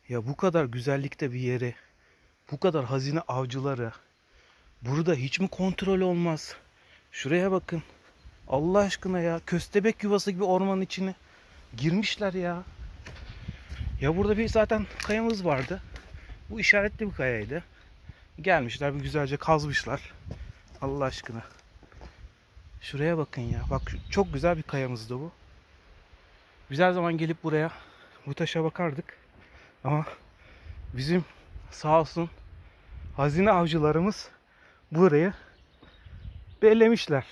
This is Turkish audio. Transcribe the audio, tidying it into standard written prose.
Ya bu kadar güzellikte bir yeri, bu kadar hazine avcıları, burada hiç mi kontrol olmaz? Şuraya bakın. Allah aşkına ya. Köstebek yuvası gibi ormanın içine girmişler ya. Ya burada bir zaten kayamız vardı. Bu işaretli bir kayaydı. Gelmişler bir güzelce kazmışlar. Allah aşkına. Şuraya bakın ya. Bak çok güzel bir kayamızdı bu. Biz her zaman gelip buraya bu taşa bakardık. Ama bizim sağ olsun hazine avcılarımız burayı bellemişler.